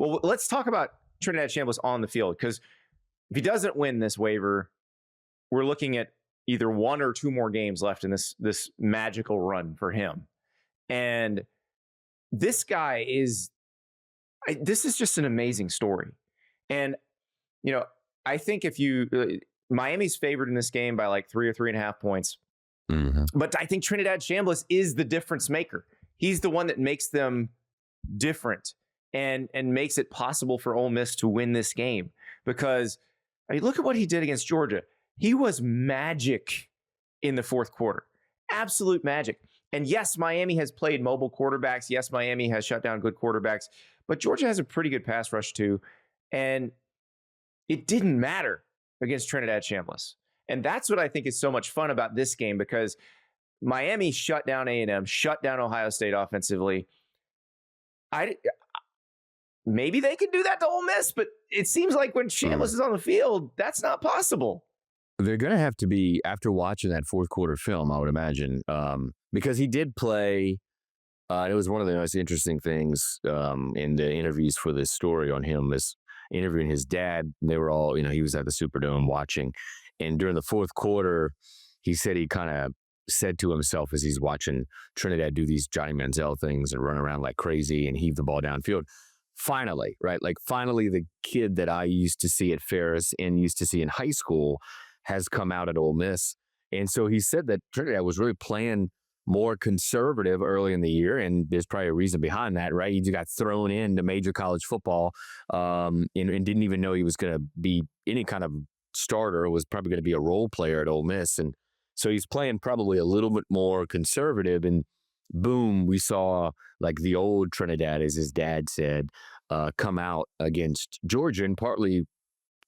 Well, let's talk about Trinidad Chambliss on the field, because if he doesn't win this waiver, we're looking at either 1 or 2 more games left in this magical run for him. And this guy this is just an amazing story. And, I think Miami's favored in this game by like 3 or 3.5 points. Mm-hmm. But I think Trinidad Chambliss is the difference maker. He's the one that makes them different and makes it possible for Ole Miss to win this game. Because look at what he did against Georgia. He was magic in the fourth quarter. Absolute magic. And yes, Miami has played mobile quarterbacks. Yes, Miami has shut down good quarterbacks. But Georgia has a pretty good pass rush too. And it didn't matter against Trinidad Chambliss. And that's what I think is so much fun about this game, because Miami shut down A&M, shut down Ohio State offensively. Maybe they can do that to Ole Miss, but it seems like when Chambliss is on the field, that's not possible. They're going to have to be, after watching that fourth quarter film, I would imagine, because he did play. It was one of the most interesting things in the interviews for this story on him, this interviewing his dad. They were all, he was at the Superdome watching. And during the fourth quarter, he said he kind of said to himself as he's watching Trinidad do these Johnny Manziel things and run around like crazy and heave the ball downfield. Finally, right? Like finally the kid that I used to see at Ferris and used to see in high school has come out at Ole Miss. And so he said that Trinidad was really playing more conservative early in the year, and there's probably a reason behind that, right? He just got thrown into major college football and didn't even know he was going to be any kind of starter, was probably going to be a role player at Ole Miss. And so he's playing probably a little bit more conservative, and boom, we saw like the old Trinidad, as his dad said, come out against Georgia. And partly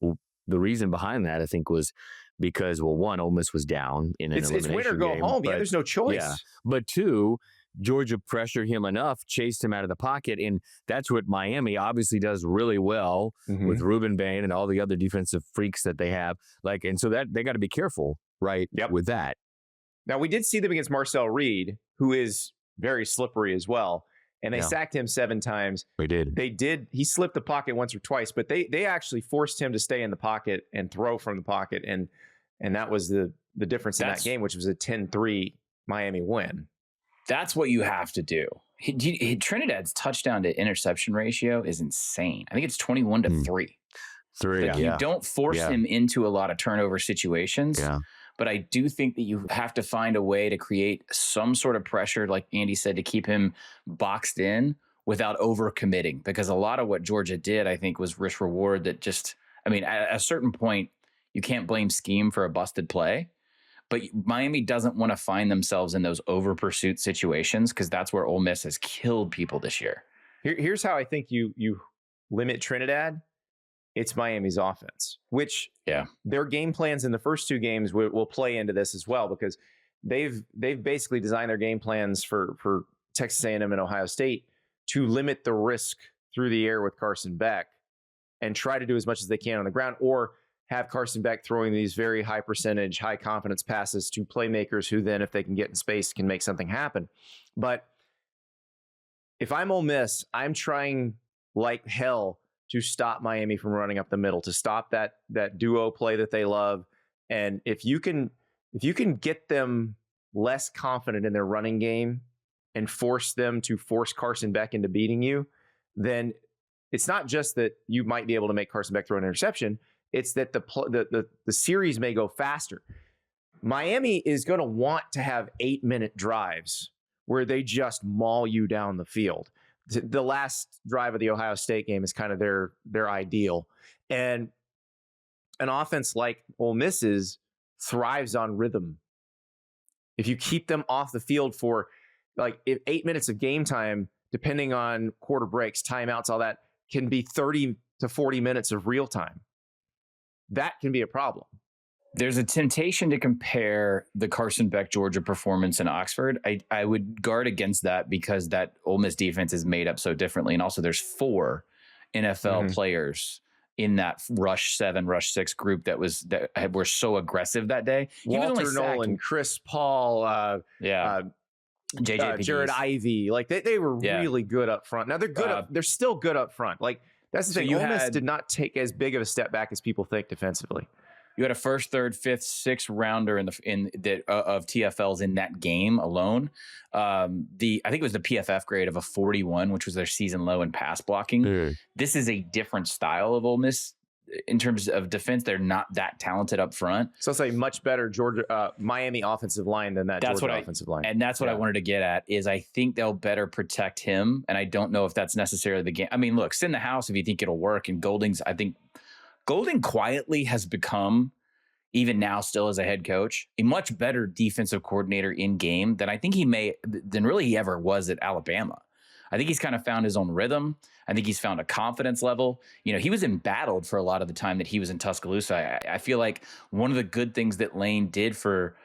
the reason behind that, I think, was because, well, one, Ole Miss was down in an elimination it's win or go game, home. Yeah, there's no choice. Yeah. But two, Georgia pressured him enough, chased him out of the pocket, and that's what Miami obviously does really well with Ruben Bain and all the other defensive freaks that they have. Like, and so that they got to be careful, right? Yep. With that. Now, we did see them against Marcel Reed, who is very slippery as well. And they sacked him 7 times. We did. They did. He slipped the pocket once or twice, but they actually forced him to stay in the pocket and throw from the pocket. And that was the difference in that game, which was a 10-3 Miami win. That's what you have to do. Trinidad's touchdown to interception ratio is insane. I think it's 21-3. You don't force him into a lot of turnover situations. Yeah. But I do think that you have to find a way to create some sort of pressure, like Andy said, to keep him boxed in without overcommitting. Because a lot of what Georgia did, I think, was risk reward that just, at a certain point, you can't blame scheme for a busted play. But Miami doesn't want to find themselves in those over pursuit situations, because that's where Ole Miss has killed people this year. Here's how I think you limit Trinidad. It's Miami's offense, which their game plans in the first 2 games will play into this as well, because they've basically designed their game plans for Texas A&M and Ohio State to limit the risk through the air with Carson Beck and try to do as much as they can on the ground, or have Carson Beck throwing these very high percentage, high confidence passes to playmakers who then, if they can get in space, can make something happen. But if I'm Ole Miss, I'm trying like hell to stop Miami from running up the middle, to stop that duo play that they love. And if you can get them less confident in their running game and force them to force Carson Beck into beating you, then it's not just that you might be able to make Carson Beck throw an interception. It's that the series may go faster. Miami is going to want to have 8-minute drives where they just maul you down the field. The last drive of the Ohio State game is kind of their ideal. And an offense like Ole Miss's thrives on rhythm. If you keep them off the field for 8 minutes of game time, depending on quarter breaks, timeouts, all that, can be 30 to 40 minutes of real time. That can be a problem. There's a temptation to compare the Carson Beck Georgia performance in Oxford. I would guard against that, because that Ole Miss defense is made up so differently. And also there's 4 NFL players in that rush 7, rush 6 group that were so aggressive that day. Walter Nolan, Chris Paul, JJ Jared Ivey. Like they were really good up front. Now they're good. They're still good up front. Like That's the thing. Ole Miss did not take as big of a step back as people think defensively. You had a first, third, fifth, sixth rounder of TFLs in that game alone. I think it was the PFF grade of a 41, which was their season low in pass blocking. This is a different style of Ole Miss in terms of defense. They're not that talented up front. So it's a much better Miami offensive line than that Georgia offensive line. And that's what I wanted to get at is I think they'll better protect him. And I don't know if that's necessarily the game. I mean, look, sit in the house if you think it'll work. And Golding quietly has become, even now still as a head coach, a much better defensive coordinator in game than I think than really he ever was at Alabama. I think he's kind of found his own rhythm. I think he's found a confidence level. You know, he was embattled for a lot of the time that he was in Tuscaloosa. I feel like one of the good things that Lane did for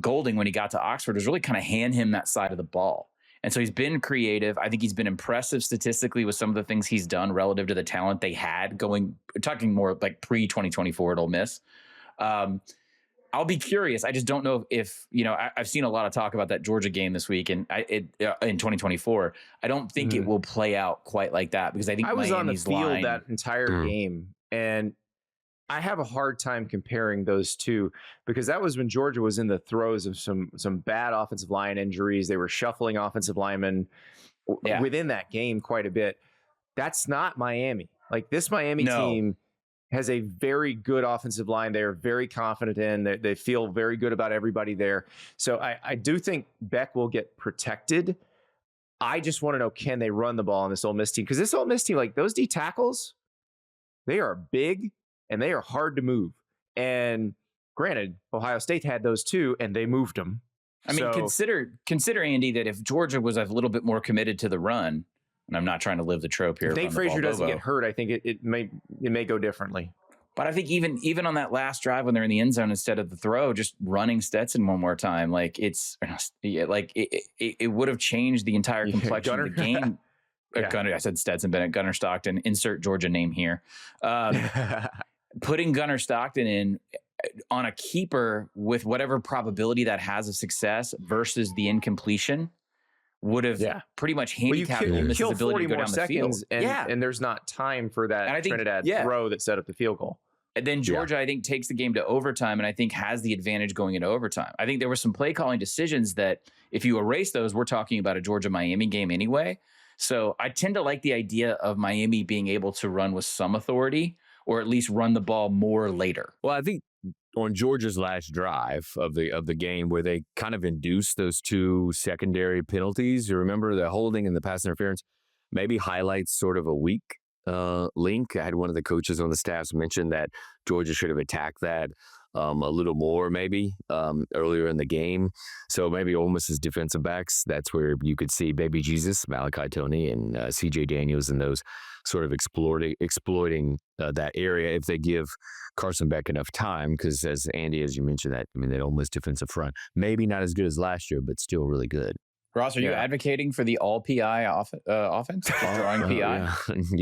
Golding when he got to Oxford was really kind of hand him that side of the ball. And so he's been creative. I think he's been impressive statistically with some of the things he's done relative to the talent they had talking more like pre-2024 at Ole Miss. I'll be curious. I just don't know if I've seen a lot of talk about that Georgia game this week and in 2024. I don't think it will play out quite like that because I think I was Miami's on the field that entire game, and I have a hard time comparing those two because that was when Georgia was in the throes of some bad offensive line injuries. They were shuffling offensive linemen within that game quite a bit. That's not Miami. Like this Miami team has a very good offensive line. They're very confident in. They feel very good about everybody there. So I do think Beck will get protected. I just want to know, can they run the ball on this Ole Miss team? Because this Ole Miss team, like those D tackles, they are big and they are hard to move. And granted, Ohio State had those too, and they moved them. I mean, consider Andy that if Georgia was a little bit more committed to the run, and I'm not trying to live the trope here. If Nate Frazier doesn't get hurt, I think it may go differently. But I think even on that last drive when they're in the end zone instead of the throw, just running Stetson one more time, like it would have changed the entire complexion of the game. Gunner, I said Stetson Bennett, Gunner Stockton. Insert Georgia name here. Putting Gunner Stockton in on a keeper with whatever probability that has of success versus the incompletion would have pretty much handicapped Ole Miss's ability to go down the field. And there's not time for that Trinidad throw that set up the field goal. And then Georgia, I think, takes the game to overtime and I think has the advantage going into overtime. I think there were some play calling decisions that if you erase those, we're talking about a Georgia-Miami game anyway. So I tend to like the idea of Miami being able to run with some authority or at least run the ball more later. Well, I think on Georgia's last drive of the game where they kind of induced those two secondary penalties, you remember the holding and the pass interference, maybe highlights sort of a weak link. I had one of the coaches on the staffs mention that Georgia should have attacked that a little more maybe earlier in the game. So maybe Ole Miss's defensive backs, that's where you could see Baby Jesus, Malachi Toney, and CJ Daniels and those sort of exploiting that area if they give Carson Beck enough time. Because as Andy, as you mentioned, that Ole Miss defensive front, maybe not as good as last year, but still really good. Ross, are you advocating for the all PI offense? Drawing PI?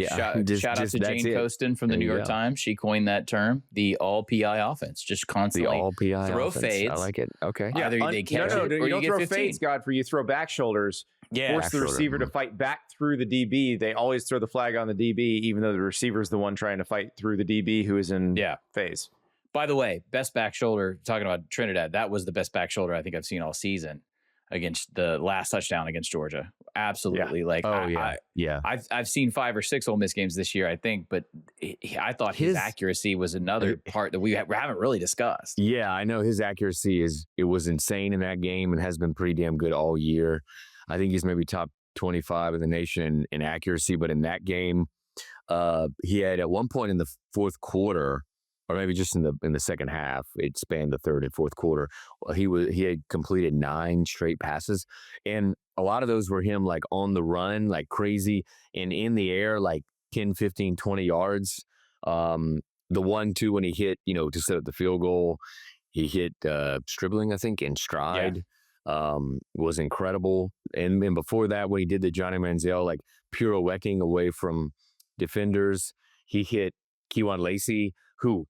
Shout out to Jane Coaston from the New York Times. She coined that term, the all PI offense. Just constantly the all PI throw offense. fades. I like it. Okay. Either they catch it or you don't throw 15. fades, Godfrey. You throw back shoulders. Force the receiver to fight back through the DB. They always throw the flag on the DB, even though the receiver's the one trying to fight through the DB who is in phase. By the way, best back shoulder, talking about Trinidad, that was the best back shoulder I think I've seen all season against the last touchdown against Georgia. Absolutely. I've seen 5 or 6 Ole Miss games this year, I think, but I thought his accuracy was another part that we haven't really discussed. Yeah, I know his accuracy was insane in that game and has been pretty damn good all year. I think he's maybe top 25 in the nation in accuracy, but in that game, he had at one point in the fourth quarter, or maybe just in the second half, it spanned the third and fourth quarter, he had completed 9 straight passes, and a lot of those were him like on the run, like crazy, and in the air, like 10, 15, 20 yards. The 1-2 when he hit, to set up the field goal, he hit Stribling, I think, in stride. Was incredible. And before that, when he did the Johnny Manziel, like pirouetting away from defenders, he hit Kewan Lacey, who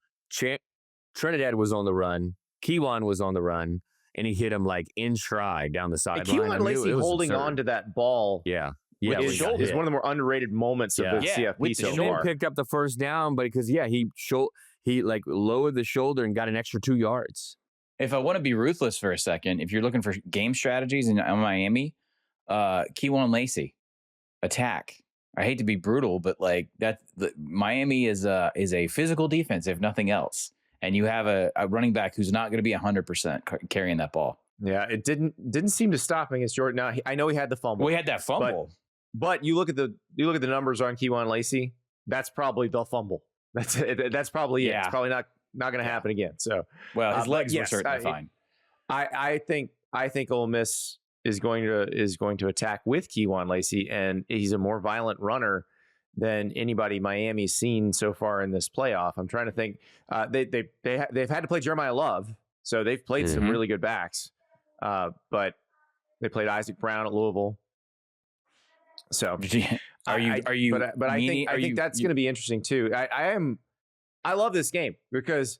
Trinidad was on the run. Kewan was on the run, and he hit him like in stride down the sideline. Kewan Lacey holding on to that ball. Yeah. Yeah, with the shoulder is one of the more underrated moments of the CFP so far. Picked up the first down, but because he like lowered the shoulder and got an extra 2 yards. If I want to be ruthless for a second, if you're looking for game strategies in Miami, Keywan Lacey, attack. I hate to be brutal, but like Miami is a physical defense, if nothing else. And you have a running back who's not going to be 100% carrying that ball. Yeah, it didn't seem to stop against Jordan. Now I know he had the fumble. We had that fumble, but you look at the numbers on Keywan Lacey. That's probably the fumble. That's probably it. It's probably not going to happen again. So his legs were certainly fine. I think Ole Miss is going to attack with Keywan Lacey, and he's a more violent runner than anybody Miami's seen so far in this playoff. I'm trying to think. They've had to play Jeremiah Love, so they've played some really good backs. But they played Isaac Brown at Louisville. So are you? But I think that's going to be interesting too. I love this game because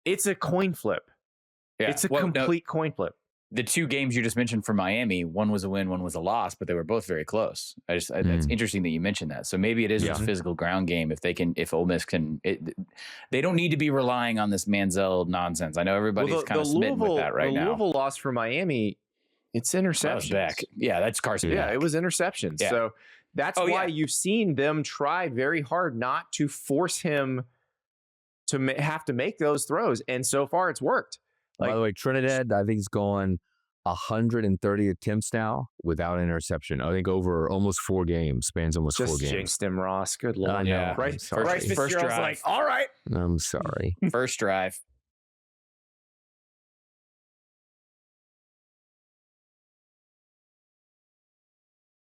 it's a coin flip. Yeah. It's a complete coin flip. The 2 games you just mentioned for Miami, one was a win, one was a loss, but they were both very close. That's interesting that you mentioned that. So maybe it is a physical ground game if Ole Miss can. They don't need to be relying on this Manziel nonsense. I know everybody's kind of smitten with that right now. The Louisville loss for Miami, it's interceptions. Back. Yeah, that's Carson. Yeah, it was interceptions. Yeah. So that's why you've seen them try very hard not to force him to have to make those throws, and so far it's worked. By the way, Trinidad, I think, has gone 130 attempts now without interception. I think over almost 4 games, spans almost 4 games. Just jinxed him, Ross. Good Lord. Yeah. Bryce Fitzgerald's like, all right. I'm sorry. First drive.